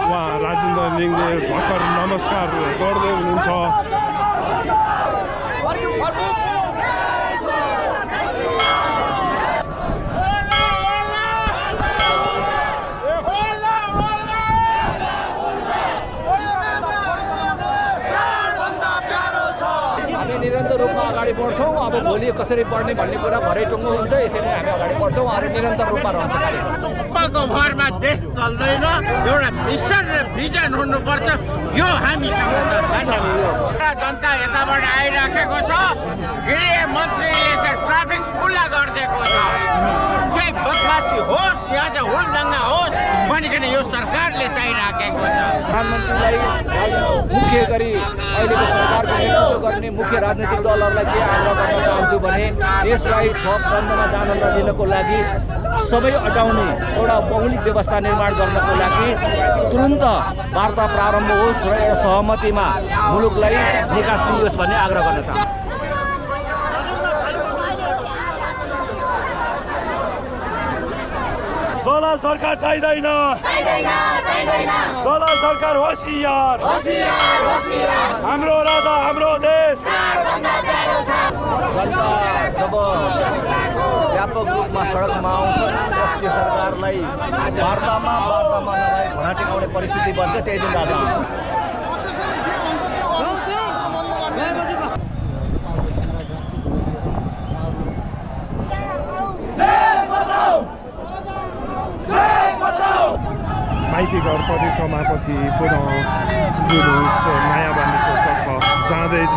उहाँ राजेन्द्र लिङले भर्खर नमस्कार गर्दै हुनुहुन्छ। निरन्तर रूपमा अगाडि बढ्छौँ। अब भोलि कसरी बढ्ने भन्ने कुरा भरै टुङ्गो हुन्छ, यसरी हामी अगाडि बढ्छौँ र निरन्तर रूपमा रहन्छ कार्यक्रमको भरमा देश चल्दैन, एउटा मिसन र भिजन हुनुपर्छ। यो हामी जनता यताबाट आइराखेको छ, गृह मन्त्रीले चाहिँ ट्राफिक खुल्ला गरिदिएको छ। केही बदमासी होस् या चाहिँ हुलदङ्गा होस् भनिकन यो सरकारले चाहिराखेको छ। प्रधानमन्त्रीलाई मुख्य गरी अहिलेको सरकारको नेतृत्व गर्ने मुख्य राजनीतिक दलहरूलाई के आग्रह गर्न चाहन्छु भने देशलाई थप द्वन्द्वमा जान नदिनको लागि सबै अटाउने एउटा मौलिक व्यवस्था निर्माण गर्नको लागि तुरुन्त वार्ता प्रारम्भ होस् र एउटा सहमतिमा मुलुकलाई निकास दिइयोस् भन्ने आग्रह गर्न चाहन्छु। दलाल सरकार चाहिँदैन, दलाल सरकार होसियार, हाम्रो राजा हाम्रो देश। जनता जब व्यापक रूपमा सडकमा आउँछन् राष्ट्रिय सरकारलाई वार्तामा नभए घुँडा टेकाउने परिस्थिति बन्छ, त्यही दिन राजा आउँछ। माइती घर परिक्रमापछि पुनः जुलुस नयाँ बानेश्वरतर्फ जाँदैछ।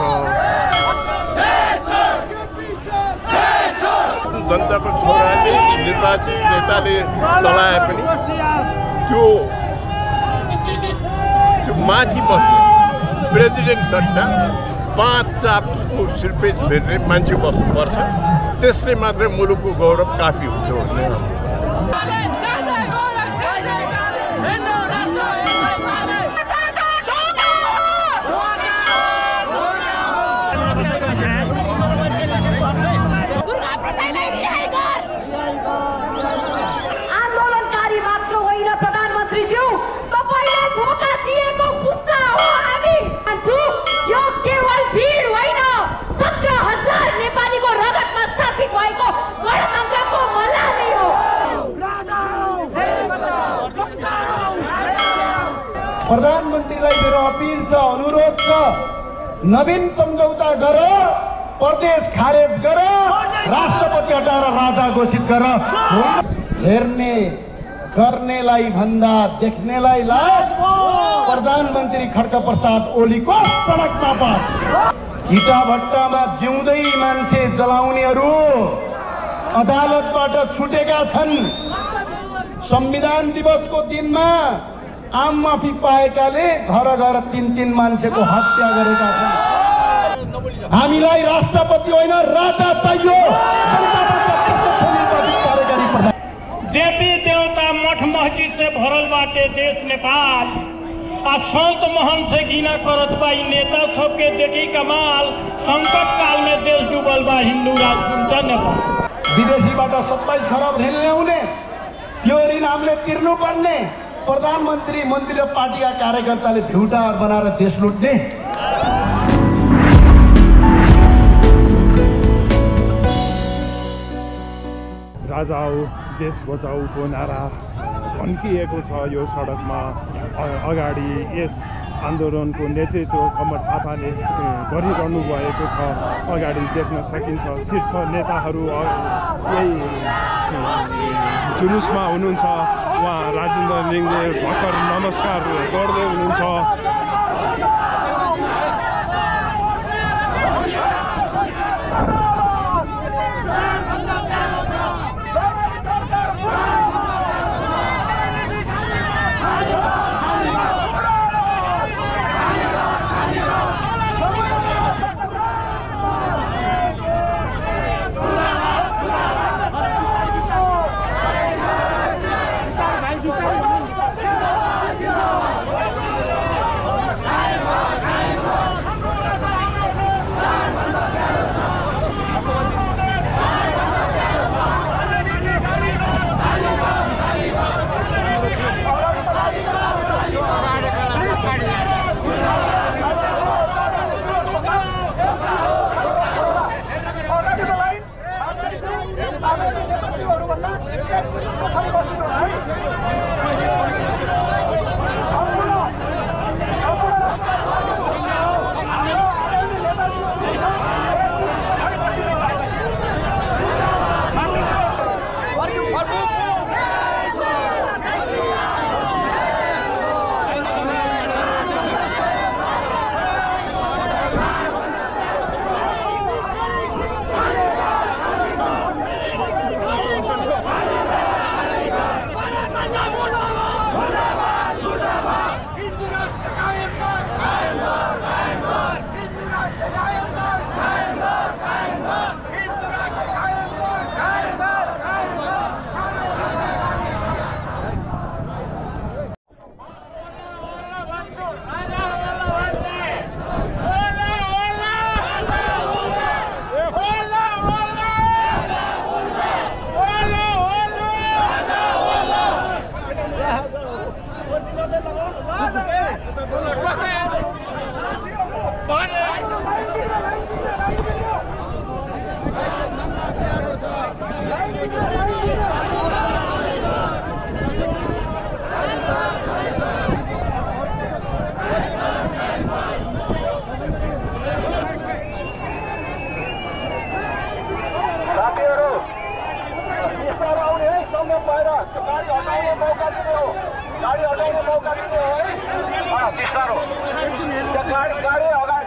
जनताको छोराले निर्वाचित नेताले चलाए पनि त्यो माथि बस्ने प्रेसिडेन्ट सट्टा 5 चापको सिर्पेज भेट्ने मान्छे बस्नुपर्छ, त्यसले मात्रै मुलुकको गौरव काफी हुन्छ भन्ने प्रधानमन्त्रीलाई मेरो अपिल छ, अनुरोध छ, नवीन सम्झौता गर, प्रदेश खारेज गर, राष्ट्रपति हटाएर राजा घोषित गर। हेर्ने गर्नेलाई भन्दा देख्नेलाई लाज, प्रधानमन्त्री खड्ग प्रसाद ओलीको सडकमा पास। इटा भट्टामा जिउँदै मान्छे जलाउनेहरू अदालतबाट छुटेका छन्। संविधान दिवसको दिनमा आम माफी पाएकाले घर घर 3-3 मान्छेको हत्या गरेका छन्। हामीलाई राष्ट्रपति होइन राजा चाहियो। देवी देवता मठ मस्जिद से भरल बाटे देश नेपाल, आ संत महंत से घिना करत बा नेता सबके देखी कमाल। संकट काल में देश डूबल बा हिंदू राज नेपाल। विदेशीबाट 27 खरब ऋण ल्याउने, त्यो ऋण हामीले तिर्नु पर्ने। प्रधानमन्त्री मन्त्री र पार्टीका कार्यकर्ताले भिउटा बनाएर देश लुट्ने। राजा आऊ देश बचाऊको नारा भन्किएको छ यो सडकमा। अगाडि यस आन्दोलनको नेतृत्व कमर थापाले गरिरहनु भएको छ, अगाडि देख्न सकिन्छ। शीर्ष नेताहरू यही जुलुसमा हुनुहुन्छ। उहाँ राजेन्द्र लिङले भर्खर नमस्कार गर्दै हुनुहुन्छ।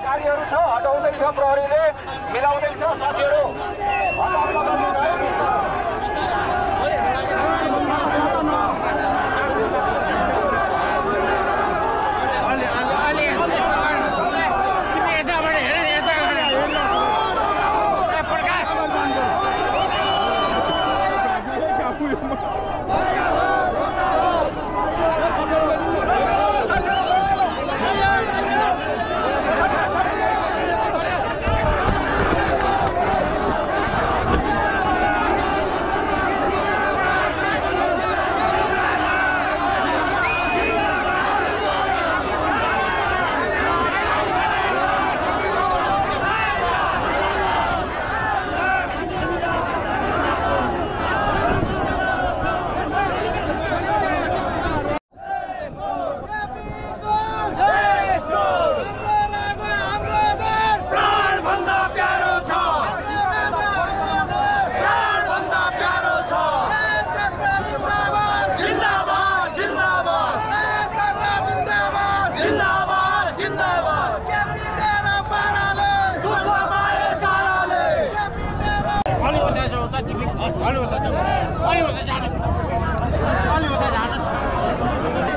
गाडीहरू छ हटाउँदैछ प्रहरीले मिलाउँदैछ साथीहरू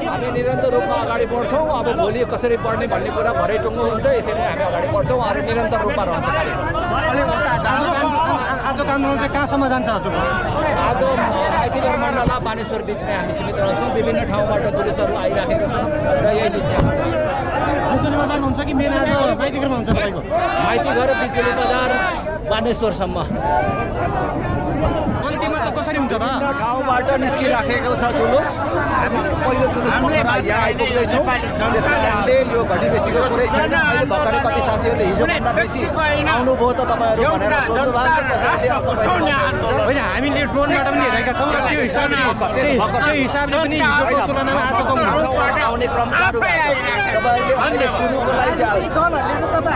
हामी निरन्तर रूपमा अगाडि बढ्छौँ। अब भोलि कसरी बढ्ने भन्ने कुरा भरै टुङ्गो हुन्छ, यसरी हामी अगाडि बढ्छौँ र निरन्तर रूपमा रहन्छ। आजको आन्दोलन चाहिँ कहाँसम्म जान्छ? आज माइतीघर मण्डला बानेश्वर बिचमै हामी सीमित रहन्छौँ। विभिन्न ठाउँबाट जुलुसहरू आइराखेको छ र यही बिच बिजुली बजार हुन्छ कि मेन आज माइतीघरमा हुन्छ? तपाईँको माइतीघर बिजुली बजार बानेश्वरसम्म अन्तिममा चाहिँ कसरी हुन्छ त? ठाउँबाट निस्किराखेको छ जुलुस। हामी पहिलो जुलुसमा यहाँ आइपुग्दैछौँ। त्यस कारणले यो घटी बेसीको कुरै छैन। अहिले भर्खरै कति साथीहरूले हिजोभन्दा बेसी आउनुभयो त तपाईँहरू भनेर सोध्नु भएको छ। होइन, हामीले ड्रोनबाट पनि हेरेका छौँ र त्यो हिसाबले पनि हिजोको तुलनामा आज कम आउने क्रम चालु भएको छ। तपाईँहरूले अहिले सुरुको लागि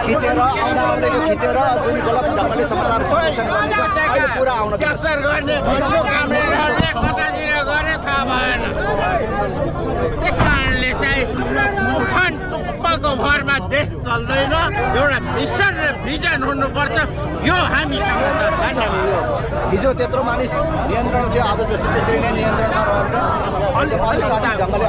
खिचेर आउँदैको खिचेर जुन गलत ढङ्गले समाचार सन्देशन गर्ने छ अहिले पुरा आउन त्यस कारणले चाहिँ भूखण्डको भरमा देश चल्दैन। एउटा मिसन र भिजन हुनुपर्छ। यो हामीसँग छ। हिजो त्यत्रो मानिस नियन्त्रण थियो, आज जसरी त्यसरी नै नियन्त्रणमा रहन्छ। अहिले अनुशासित ढङ्गले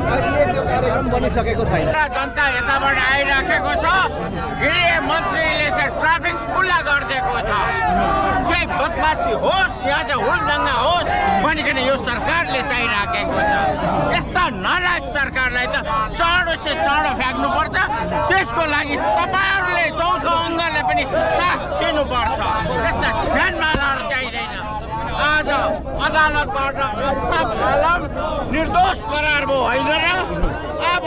अहिले त्यो कार्यक्रम बनिसकेको छैन। जनता यताबाट आइराखेको छ। गृह मन्त्रीले चाहिँ ट्राफिक खुल्ला गरिदिएको छ। केही बदमासी होस्, यहाँ चाहिँ हुलदङ्गा होस् भनिकन यो सरकारले चाहिराखेको छ। यस्ता नालायक सरकारलाई त चाँडो से चाँडो फ्याँक्नुपर्छ। त्यसको लागि तपाईँहरूले चौथो अङ्गले पनि साथ दिनुपर्छ। यस्ता ध्यानमालाहरू चाहिँदैन। आज अदालतबाट निर्दोष करार भयो होइन र? अब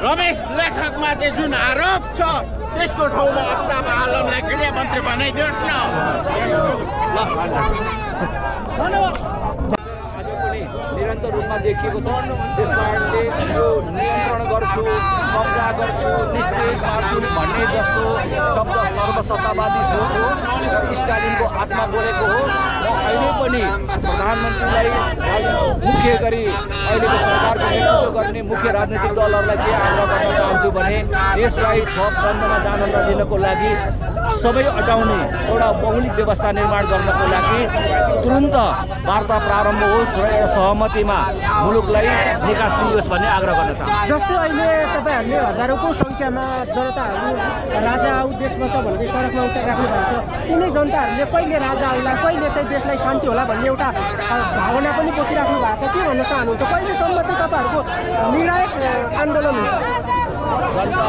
रमेश लेखकमा चाहिँ जुन आरोप छ त्यसको ठाउँमा अफ्ताब आलमलाई गृहमन्त्री बनाइदियोस् न। आज पनि निरन्तर रूपमा देखिएको छ। त्यस कारणले यो नियन्त्रण गर्छु, कब्जा गर्छु, निस्तेज पार्छु भन्ने जस्तो शब्द सर्वसत्तावादी सोच हो र स्टालिनको आत्मा बोलेको हो। र अहिले पनि प्रधानमन्त्रीलाई मुख्य गरी अहिलेको सरकारको नेतृत्व गर्ने मुख्य राजनैतिक दलहरूलाई के आग्रह गर्न चाहन्छु भने देशलाई थप बन्दमा जान नदिनको लागि सबै अटाउने एउटा मौलिक व्यवस्था निर्माण गर्नको लागि तुरुन्त वार्ता प्रारम्भ होस् र एउटा सहमतिमा मुलुकलाई निकास दिइयोस् भन्ने आग्रह गर्न चाहन्छु। जस्तो अहिले तपाईँहरूले हजारौँको सङ्ख्यामा जनताहरू राजा आऊ देशमा छ भन्दै सडकमा उतारिराख्नु भएको छ। यिनै जनताहरूले कहिले राजा आउला, कहिले चाहिँ देशलाई शान्ति होला भन्ने एउटा भावना पनि बोकिराख्नु भएको छ। के भन्न चाहनुहुन्छ? कहिलेसम्म चाहिँ तपाईँहरूको निर्णायक आन्दोलन हुन्छ? जनता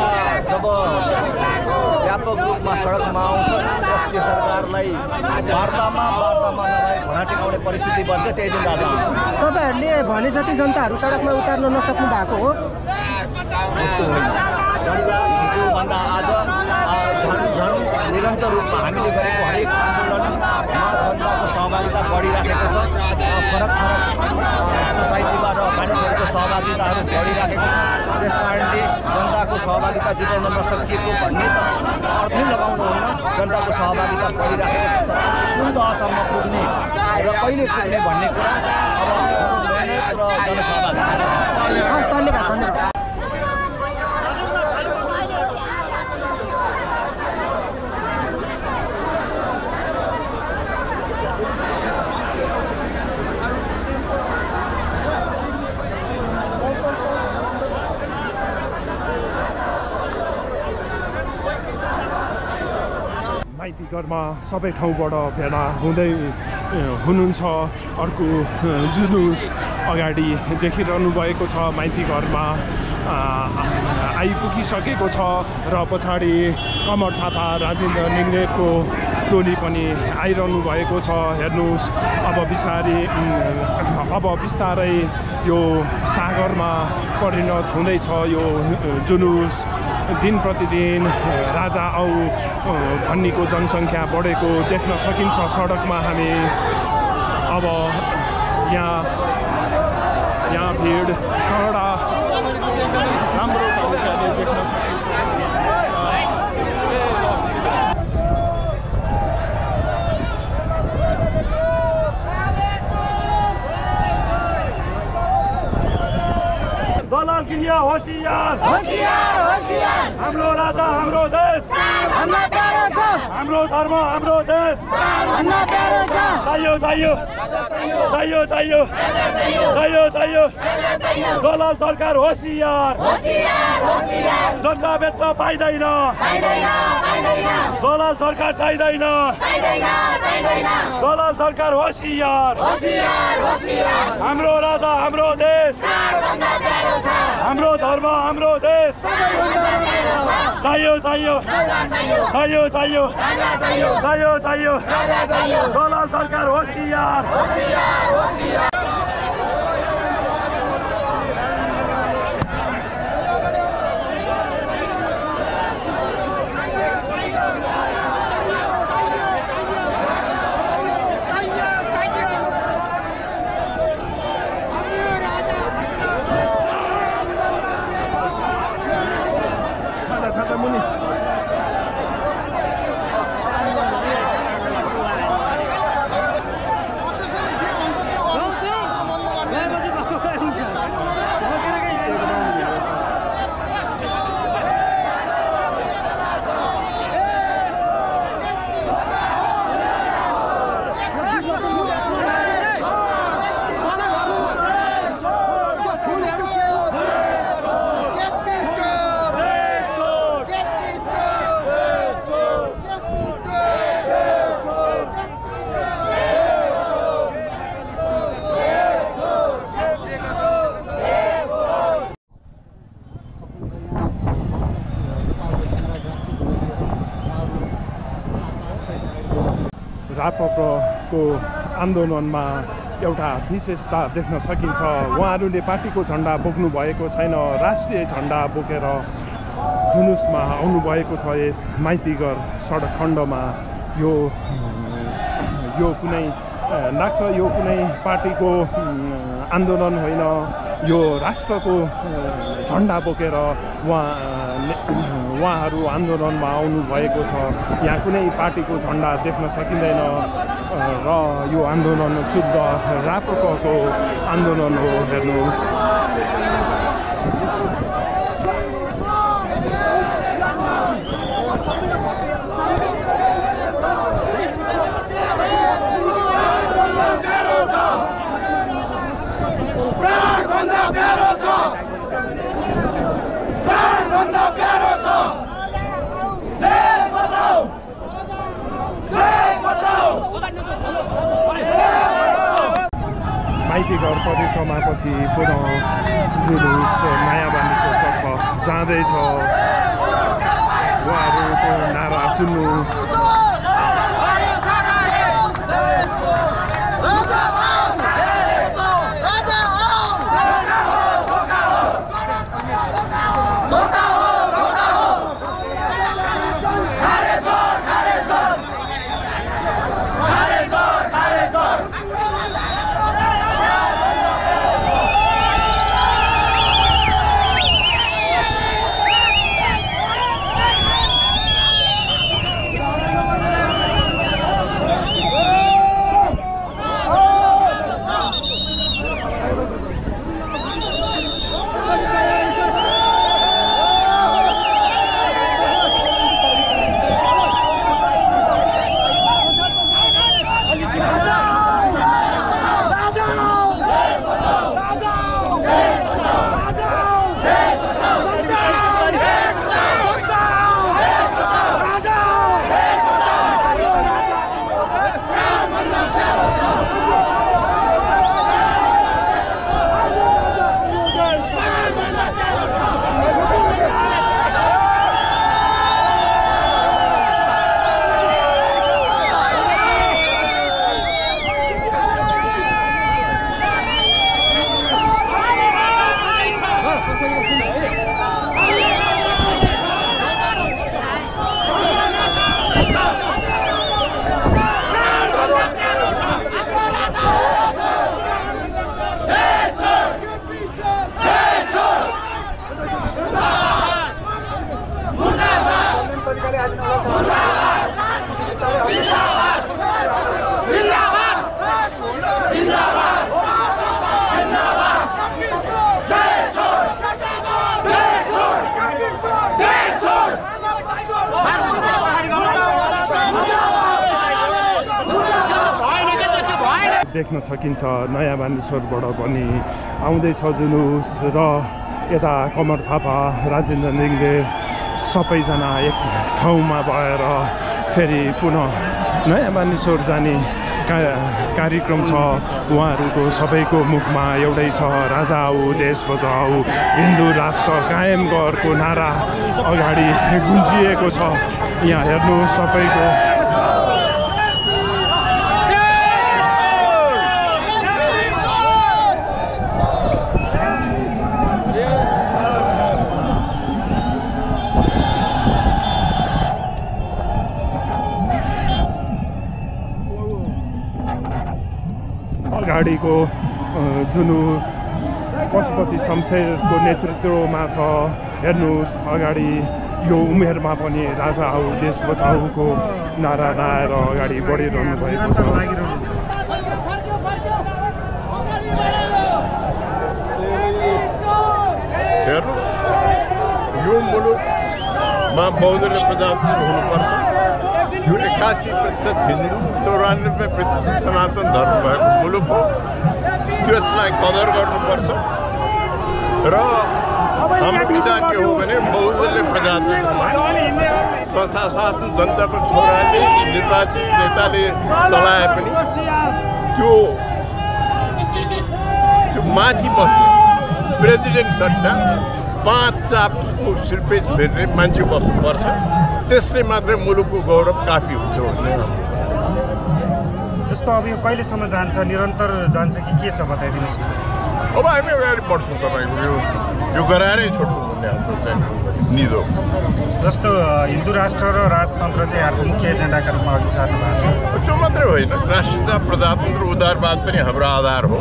जब व्यापक रूपमा सडकमा आउँछन् त्यसले सरकारलाई वार्तामा नभए घुँडा टेकाउने परिस्थिति बन्छ त्यही दिन राजा आउँछ। तपाईँहरूले भने जति जनताहरू सडकमा उतार्न नसक्नु भएको हो यस्तो होइन। जनता हिजोभन्दा आज झन् निरन्तर रूपमा हामीले गरेको हरेक आन्दोलनमा जनताको सहभागिता बढिराखेको छ। फरक सोसाइटीमा र मानिसहरूको सहभागिताहरू बढिराखेको छ। त्यस कारणले जनताको सहभागिता जिताउन नसकिएको भन्ने त अर्थै लगाउनुहुन्न। जनताको सहभागिता बढिराखेको छ तर कुन तहसम्म पुग्ने र कहिले पुग्ने भन्ने कुरा अब मेहनत र जनसहभागिता। धन्यवाद। माइतीघरमा सबै ठाउँबाट भेला हुनुहुन्छ। अर्को जुलुस अगाडि देखिरहनु भएको छ। माइतीघरमा आइपुगिसकेको छ र पछाडि कमर थापा राजेन्द्र निङ्ग्रेको टोली पनि आइरहनु भएको छ। हेर्नुहोस् अब बिस्तारै यो सागरमा परिणत हुँदैछ यो जुलुस। दिन प्रतिदिन राजा आऊ भन्नेको जनसङ्ख्या बढेको देख्न सकिन्छ सडकमा हामी। अब यहाँ भिड कडा राम्रो तरिकाले देख्न सकिन्छ। दलाल किनिया होशियार होशियार होशियार। हाम्रो राजा हाम्रो देश हाम्रो धर्म हाम्रो देश चाहियो चाहियो चाहियो चाहियो चाहियो चाहियो। दलाल सरकार होशियार जनता बेच्न पाइँदैन। दलाल सरकार चाहिँदैन। दलाल सरकार होशियार हाम्रो राजा हाम्रो देश हाम्रो धर्म हाम्रो देश चाहियो चाहियो चाहियो चाहियो चाहियो चाहियो। दलाल सरकार होशियार। राप्रपको आन्दोलनमा एउटा विशेषता देख्न सकिन्छ। उहाँहरूले पार्टीको झन्डा बोक्नु भएको छैन। राष्ट्रिय झन्डा बोकेर जुलुसमा आउनुभएको छ यस माइतीघर सडक खण्डमा। यो कुनै लाग्छ यो कुनै पार्टीको आन्दोलन होइन। यो राष्ट्रको झन्डा बोकेर उहाँहरू आन्दोलनमा आउनुभएको छ। यहाँ कुनै पार्टीको झन्डा देख्न सकिँदैन र यो आन्दोलन शुद्ध राप्रपको आन्दोलन हो। हेर्नुहोस् माइतीघर परिक्रमापछि पुनः जुलुस नयाँ बानेश्वरतर्फ जाँदैछ। उहाँहरूको नारा सुन्नुहोस्। देख्न सकिन्छ नयाँ मानेश्वरबाट पनि आउँदैछ जुलुस र यता कमर थापा राजेन्द्र लिङ्गे सबैजना एक ठाउँमा भएर फेरि पुनः नयाँ मानेश्वर जाने कार्यक्रम छ। उहाँहरूको सबैको मुखमा एउटै छ, राजा आऊ देश बचाऊ हिन्दू राष्ट्र कायम गरको नारा अगाडि गुन्जिएको छ। यहाँ हेर्नु सबैको अगाडिको जुलुस पशुपति शमशेरको नेतृत्वमा छ। हेर्नुहोस् अगाडि यो उमेरमा पनि राजा आऊ देश बचाऊको नारा लाएर अगाडि बढिरहनु भएको छ। हेर्नुहोस् यो मुलुकमा बहुदलीय प्रजातन्त्र हुनुपर्छ। यो 81% हिन्दू 94% सनातन धर्म भएको मुलुक हो। त्यसलाई कदर गर्नुपर्छ र हाम्रो विचार के हो भने बहुदलीय प्रजातन्त्रमा शासन जनताको छोराले निर्वाचित नेताले चलाए पनि त्यो माथि बस्ने प्रेसिडेन्ट सट्टा 5 चापको सिल्पेज भेट्ने मान्छे बस्नुपर्छ। त्यसले मात्रै मुलुकको गौरव काफी हुन्छ भन्ने। जस्तो अब यो कहिलेसम्म जान्छ, निरन्तर जान्छ कि के छ बताइदिनुहोस्। अब हामी अगाडि बढ्छौँ, तपाईँको यो गराएरै छोड्छौँ भन्ने हाम्रो चाहिँ निधो। जस्तो हिन्दू राष्ट्र र राजतन्त्र चाहिँ यहाँको मुख्य एजेन्डाका रूपमा अघि सार्नु भएको छ। त्यो मात्रै होइन, राष्ट्रियता प्रजातन्त्र उदारवाद पनि हाम्रो आधार हो।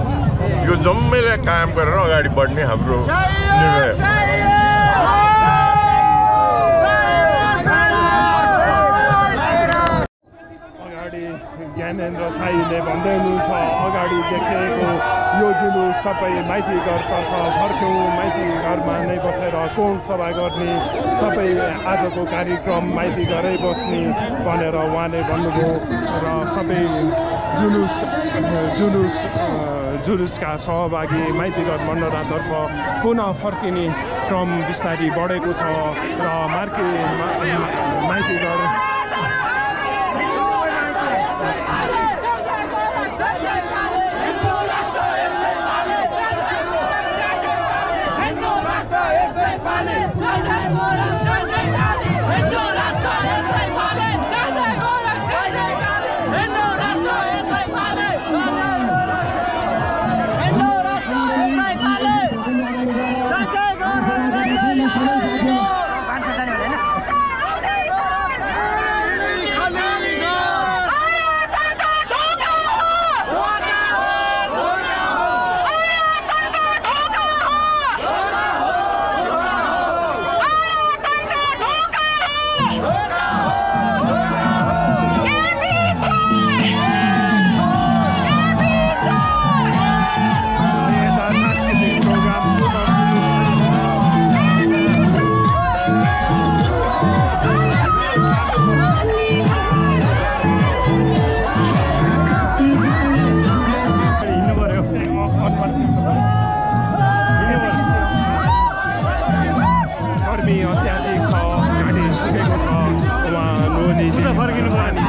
यो जम्मैलाई कायम गरेर अगाडि बढ्ने हाम्रो निर्णय हो। ज्ञानेन्द्र साईले भन्दै हुनुहुन्छ अगाडि देखिएको यो जुलुस सबै माइती घरतर्फ फर्क्यौँ, माइती घरमा नै बसेर कोण सभा गर्ने, सबै आजको कार्यक्रम माइती घरै बस्ने भनेर उहाँले भन्नुभयो र सबै जुलुसका सहभागी माइती घर मण्डलातर्फ पुनः फर्किने क्रम बिस्तारै बढेको छ र माइती घर Hindu गर्मी अत्याधिक छ, घाँटी सुकेको छ। उहाँ नुहाउने फर्किनु पानी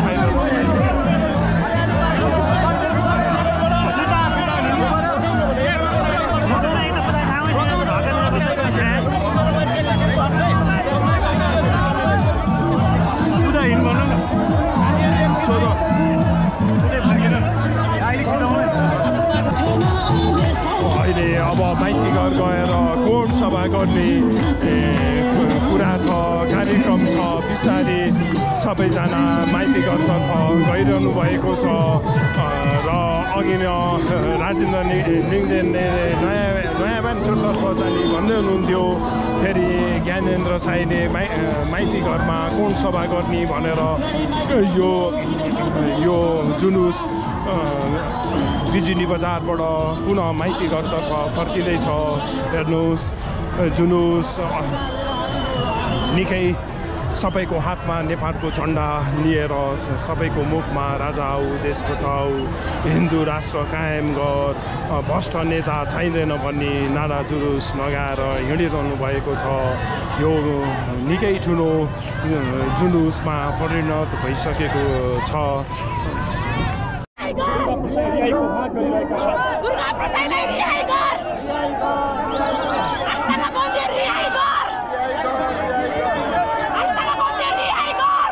अहिले अब माइती घर गएर कोट सभा गर्ने कुरा छ, कार्यक्रम छ। बिस्तारै सबैजना माइती घरतर्फ गइरहनु भएको छ र अघि नै राजेन्द्र लिङ्गदेनले नयाँ मान्छेतर्फ जाने भन्दै हुनुहुन्थ्यो। फेरि ज्ञानेन्द्र साईले माइती घरमा कोट सभा गर्ने भनेर यो जुलुस बिजुली बजारबाट पुनः माइती घरतर्फ फर्किँदैछ। हेर्नुहोस् जुलुस निकै सबैको हातमा नेपालको झन्डा लिएर सबैको मुखमा राजा आऊ देश बचाऊ, हिन्दू राष्ट्र कायम गर, भ्रष्ट नेता चाहिँदैन भन्ने नारा जुलुस लगाएर हिँडिरहनु भएको छ। यो निकै ठुलो जुलुसमा परिणत भइसकेको छ। दुर्गा प्रसादलाई रिहाई गर, आस्थाना मन्दिर रिहाई गर, आस्थाना मन्दिर रिहाई गर।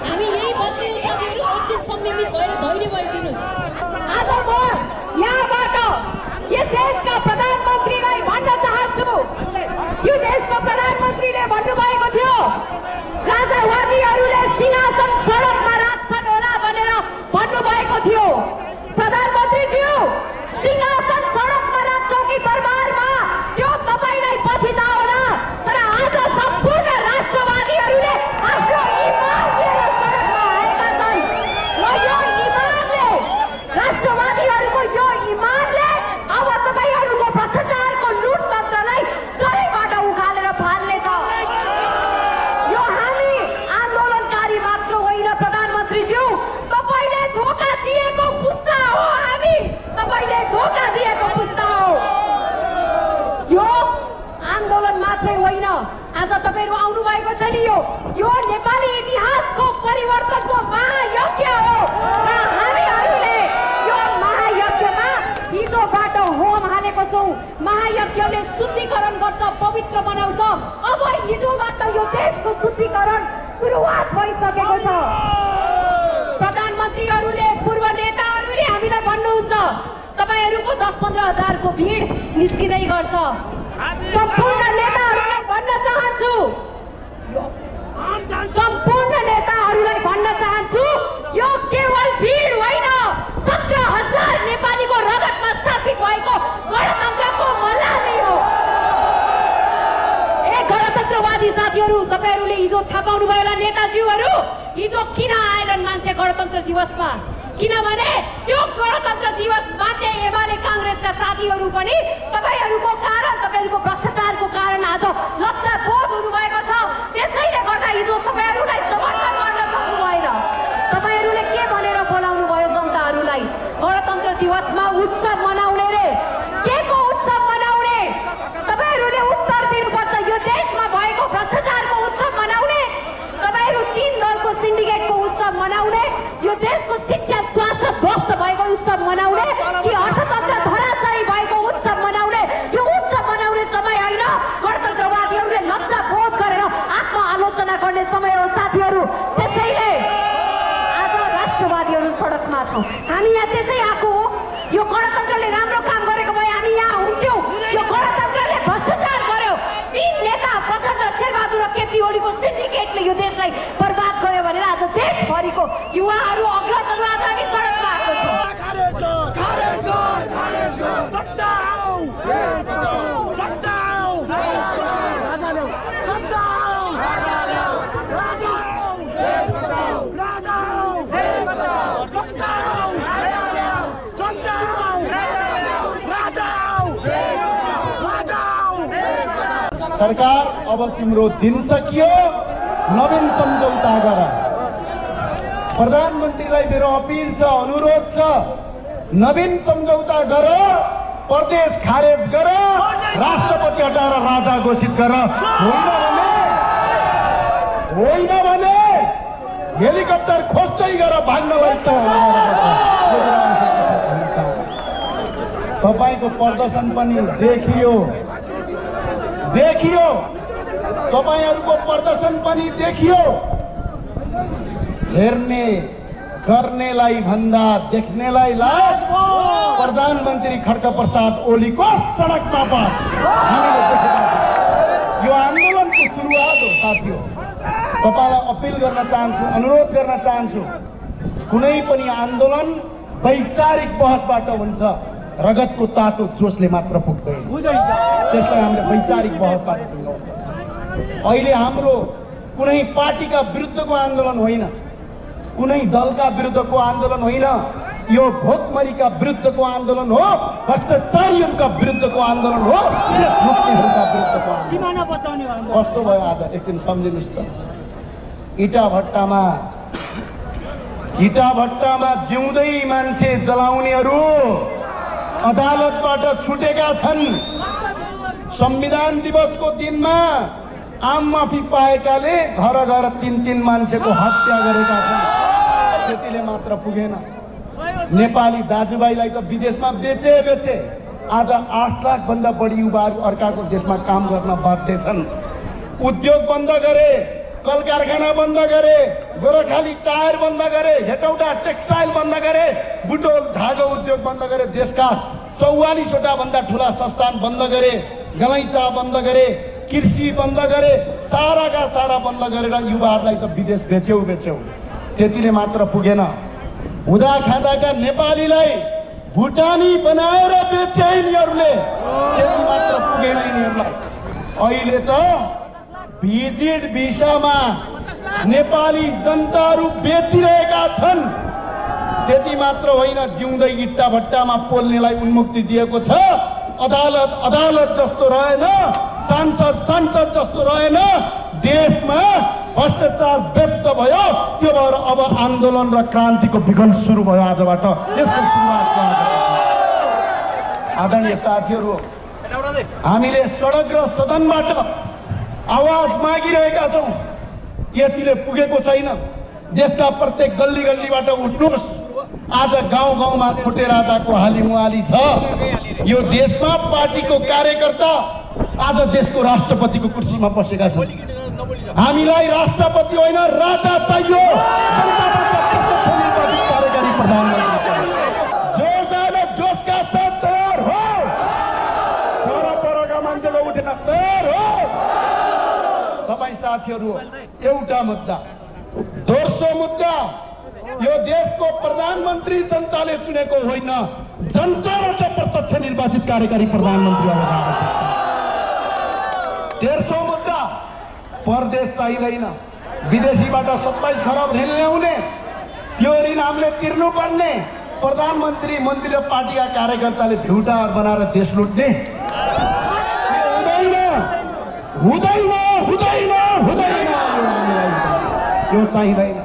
हामी यही बस्ने साथीहरू एकछिन सम्मिलित भएर धैर्य भइदिनुहोस्। आज म यहाँबाट यस देशका प्रधानमन्त्रीलाई भन्न चाहन्छु, यो देशको प्रधानमन्त्रीले भन्नुभएको थियो राजावादीहरूले सिंहासन सडकमा राख्छन् होला भनेर भन्नुभएको थियो। प्रधानमन्त्रीज्यू, सिंहासन सडकमा राख्छौ कि दरबारमा त्यो तपाईँलाई पछि थाहा होला, तर आज सम्पूर्ण राष्ट्रवादीहरूले आफ्नो इमान लिएर सडकमा आएका छन् र यो इमानले, राष्ट्रवादीहरूको यो इमानले अब तपाईँहरूको भ्रष्टाचारको लुटतन्त्रलाई जरैबाट उखालेर फाल्नेछ। यो हामी आन्दोलनकारी मात्र होइन प्रधानमन्त्रीज्यू, तपाईँले धोका दिएको पुस्ता हो। हामी तपाईँले धोका दिएको पुस्ता हो। यो आन्दोलन मात्रै होइन, आज तपाईँहरू आउनु भएको छ नि, यो नेपाली इतिहासको परिवर्तनको महायज्ञ हो र हामीहरूले यो महायज्ञमा हिजोबाट होम हालेको छौँ। महायज्ञले शुद्धिकरण गर्छ, पवित्र बनाउँछ। अब हिजोबाट यो देशको शुद्धिकरण सुरुवात भइसकेको छ। प्रधानमन्त्रीहरूले, पूर्व नेताहरूले हामीलाई भन्नुहुन्छ तपाईँहरूको 10-15 हजारको भिड निस्किँदै गर्छ। सम्पूर्ण नेताहरूलाई भन्न चाहन्छु, यो केवल भिड होइन, 17,000 नेपालीको रगतमा स्थापित भएको गणतन्त्रको मलामी हो। गणतन्त्रवादी साथीहरू, तपाईँहरूले हिजो थाहा पाउनुभयो होला, नेताजीहरू हिजो किन आएनन् मान्छे गणतन्त्र दिवसमा? किनभने त्यो गणतन्त्र दिवस मान्ने एमाले काङ्ग्रेसका साथीहरू पनि तपाईँहरूको कारण, तपाईँहरूको भ्रष्टाचारको कारण आज लज्जाबोध हुनुभएको छ। त्यसैले गर्दा हिजो तपाईँहरूलाई समर्थन गर्न सक्नु भएन। तपाईँहरूले के भनेर बोलाउनु भयो जनताहरूलाई? गणतन्त्र दिवसमा उत्सव मनाउने रे। के को उत्सव मनाउने? तपाईँहरूले उत्तर दिनुपर्छ। यो देशमा भएको भ्रष्टाचारको उत्सव मनाउने, तपाईँहरू 3 दलको सिन्डिकेटको उत्सव मनाउने, यो देशको शिक्षा स्वास्थ्य ध्वस्त भएको उत्सव मनाउने, कि अर्थतन्त्र धराशायी भएको उत्सव मनाउने? यो उत्सव मनाउने समय होइन। गणतन्त्रवादीहरूले लज्जा बोध गरेर आत्मआलोचना गर्ने समय हो साथीहरू। त्यसैले आज राष्ट्रवादीहरू सडकमा छौँ। हामी यहाँ त्यसै आएको हो। यो गणतन्त्रले राम्रो काम गरेको भए हामी यहाँ हुन्थ्यौँ। यो गणतन्त्रले भ्रष्टाचार गर्यो। 3 नेता प्रचण्ड, शेरबहादुर र केपी ओलीको सिन्डिकेटले यो देशलाई बर्बाद गर्यो भनेर आज देशभरिको युवाहरू, अग्रजहरू आज हामी सडकमा आएको छौँ। सरकार अब तिम्रो दिन सकियो, नवीन सम्झौता गर। प्रधानमन्त्रीलाई मेरो अपिल छ, अनुरोध छ, नवीन सम्झौता गर, प्रदेश खारेज गर, राष्ट्रपति हटाएर राजा घोषित गर। होइन भने हेलिकप्टर खोज्दै गर भाग्नलाई त। तपाईको प्रदर्शन पनि देखियो, तपाईहरूको प्रदर्शन पनि देखियो। हेर्ने गर्नेलाई भन्दा देख्नेलाई लाज। प्रधानमन्त्री खड्ग प्रसाद ओलीको सडकमा हामीले देखेका छौँ। यो आन्दोलनको सुरुवात हो साथीहो। तपाईलाई अपिल गर्न चाहन्छु, अनुरोध गर्न चाहन्छु, कुनै पनि आन्दोलन वैचारिक बहसबाट हुन्छ, रगतको तातो जोसले मात्र पुग्दैन। त्यसलाई हामीले वैचारिक बहसबाट पुग्नुपर्छ। अहिले हाम्रो कुनै पार्टीका विरुद्धको आन्दोलन होइन, कुनै दलका विरुद्धको आन्दोलन होइन, यो भोकमरीका विरुद्धको आन्दोलन हो, भ्रष्टाचारीहरूका विरुद्धको आन्दोलन हो, लुट्नेहरूका विरुद्धको आन्दोलन। कस्तो भयो आज एकछिन सम्झिनुहोस् त। इटा भट्टामा जिउँदै मान्छे जलाउनेहरू अदालतबाट छुटेका छन्। संविधान दिवसको दिनमा आम माफी पाएकाले घर घर 3-3 मान्छेको हत्या गरेका छन्। त्यतिले मात्र पुगेन, नेपाली दाजुभाइलाई त विदेशमा बेचे। आज 8 लाख भन्दा बढी युवाहरू अर्काको देशमा काम गर्न बाध्य छन्। उद्योग बन्द गरे, कल कारखाना बन्द गरे, गोरखाली टायर बन्द गरे, हेटौडा टेक्सटाइल बन्द गरे, बुटोल धागो उद्योग बन्द गरे, देशका 44वटा भन्दा ठुला संस्थान बन्द गरे, गलैँचा बन्द गरे, कृषि बन्द गरे, साराका सारा बन्द गरेर युवाहरूलाई त विदेश बेच्यौ। त्यतिले मात्र पुगेन, हुँदा खाँदाका नेपालीलाई भुटानी बनाएर बेचे यिनीहरूले। त्यति मात्र पुगेन यिनीहरूलाई। अहिले त भिजिट भिसामा नेपाली जनताहरू बेचिरहेका छन्। त्यति मात्र होइन, जिउँदै इट्टा भट्टामा पोल्नेलाई उन्मुक्ति दिएको छ। अदालत जस्तो रहेन, सांसद जस्तो रहेन, देशमा भ्रष्टाचार व्यक्त भयो। त्यो भएर अब आन्दोलन र क्रान्तिको विकल्प सुरु भयो आजबाट। यसको सुरुवात आदरणीय साथीहरू, हामीले सडक र सदनबाट आवाज मागिरहेका छौँ। यतिले पुगेको छैन। देशका प्रत्येक गल्ली गल्लीबाट उठ्नुहोस्। आज गाउँ गाउँमा छोटे राजाको हालिमुहाली छ। यो देशमा पार्टीको कार्यकर्ता आज देशको राष्ट्रपतिको कुर्सीमा बसेका छन्। हामीलाई राष्ट्रपति होइन, राजा चाहियो। कार्यकारी प्रधानमन्त्री जोसका साथ तयार हो। परका मान्छेको उठेन, तयार हो। तपाईँ साथीहरू, एउटा मुद्दा, दोस्रो मुद्दा, यो देशको प्रधानमन्त्री जनताले चुनेको होइन, जनताबाट प्रत्यक्ष निर्वाचित कार्यकारी प्रधानमन्त्री आउँछ। तेस्रो मुद्दा, परदेश चाहिँदैन। विदेशीबाट 27 खरब ऋण ल्याउने, त्यो ऋण हामीले तिर्नुपर्ने, प्रधानमन्त्री मन्त्री र पार्टीका कार्यकर्ताले भिउटाहरू बनाएर देश लुट्ने हुँदैन। यो चाहिँदैन।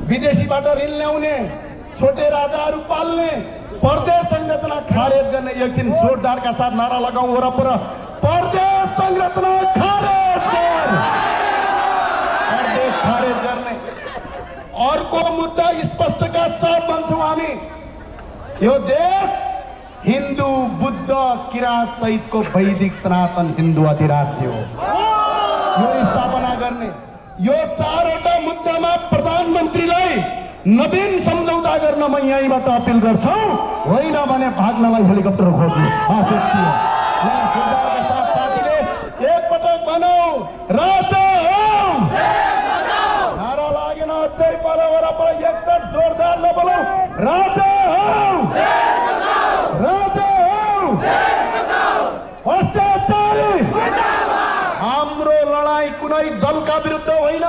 विदेशीबाट ऋण ल्याउने, छोटे राजाहरू पाल्ने, परदेश संरचना खारेज गर्ने। एकदिन जोरदारका साथ नारा लगाउँ वरपर, परदेश संरचना खारेज गर्ने। अर्को मुद्दा स्पष्टका साथ भन्छौँ हामी, यो देश हिन्दू, बुद्ध, किराँत सहितको वैदिक सनातन हिन्दू अधिराज्य हो। यो स्थापना गर्ने। यो 4वटा मुद्दामा प्रधानमन्त्रीलाई नवीन सम्झौता गर्न म यहीँबाट अपिल गर्छु। होइन भने भाग्नलाई हेलिकप्टर खोज्नु। साथीले एकपटक भनौँ, राजा हौ। नारा लागेन, अझै पर एकचोट जोरदार नबोलौँ, राजा हौ, राजा हौ। भ्रष्टाचारी। हाम्रो लडाईँ कुनै दलका विरुद्ध होइन,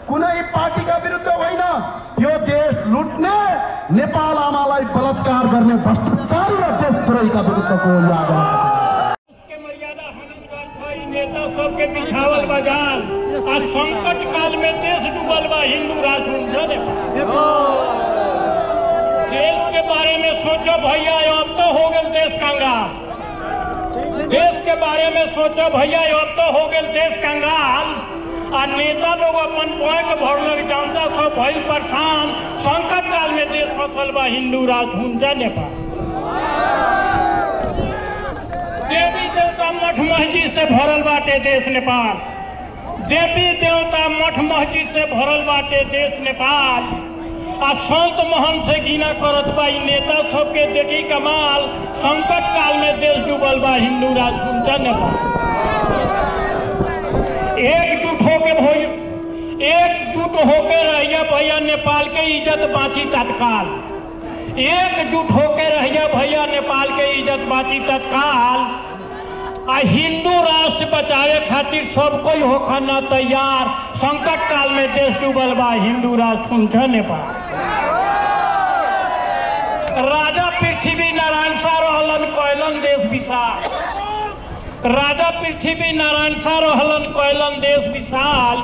कुनै पार्टीका विरुद्ध होइन, यो देश लुट्ने, नेपाल आमालाई बलात्कार गर्ने भ्रष्टाचारी र देशद्रोहीका विरुद्धको मर्यादा हनन गर्न नेता सबके बिछावल बाजार आ संकट काल में देश डूबल बा हिंदू राष्ट्र देश के बारे में सोचो भैया अब तो हो गए देश कंगाल। देश के बारे में सोचो भैया अब तो हो गए देश कंगाल आ नेता लोग अपन पॉइंट भरल जनता सब भइल परेशान। संकट काल में देश फसल बा हिंदू राष्ट्र नेपाल। देवी देवता मठ मस्जिद से भरल बाटे देश नेपाल। देवी देवता मठ मस्जिद से भरल बाटे देश नेपाल आ संत महंत से घिना करत बा नेता सबके देखी कमाल। संकट काल में देश डूबल बा हिंदू राष्ट्र नेपाल। एकजुट होके रहिया भैया नेपाल के इज्जत बाँची तत्काल। एकजुट होके रहिया भैया नेपाल के इज्जत बाँची तत्काल। आ हिंदू राष्ट्र बचावे खातिर सब कोई होखा न तैयार। संकट काल में देश डूबल बा हिंदू राष्ट्र नेपाल। राजा पृथ्वी नारायण शाह रहलन कैलन देश विशाल। राजा पृथ्वी नारायण शाह रहलन कैलन देश विशाल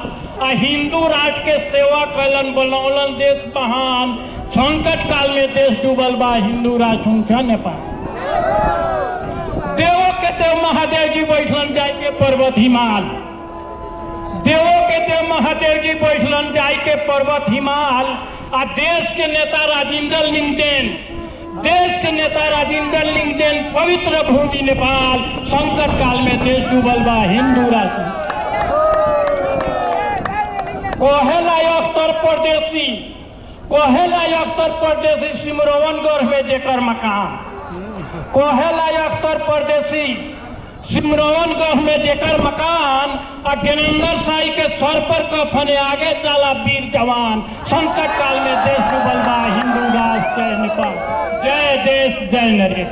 आ हिंदू राष्ट्र के सेवा कैलन बनौलन देश महान। संकट काल में देश डूबल बा हिंदू राष्ट्र नेपाल। देवों के देव महादेव जी बैठलन जाय के पर्वत हिमाल। देवों के देव महादेव जी बैठलन जाय के पर्वत हिमाल आ देश के नेता राजेंद्र लिंगदेन पवित्र भूमि नेपाल। संकट काल में देश डूबल बा हिंदू राष्ट्र। कोहेला अख्तर परदेसी सिमरौनगढ़ में जेकर मकान। कोहेला अख्तर परदेसी सिमरौनगढ़ में जेकर मकान और ज्ञानेंद्र साई के सर पर कफने आगे चला वीर जवान। संकट काल में देश डूबल बा हिंदू राष्ट्र। जय नेपाल। जय देश जय नरेश।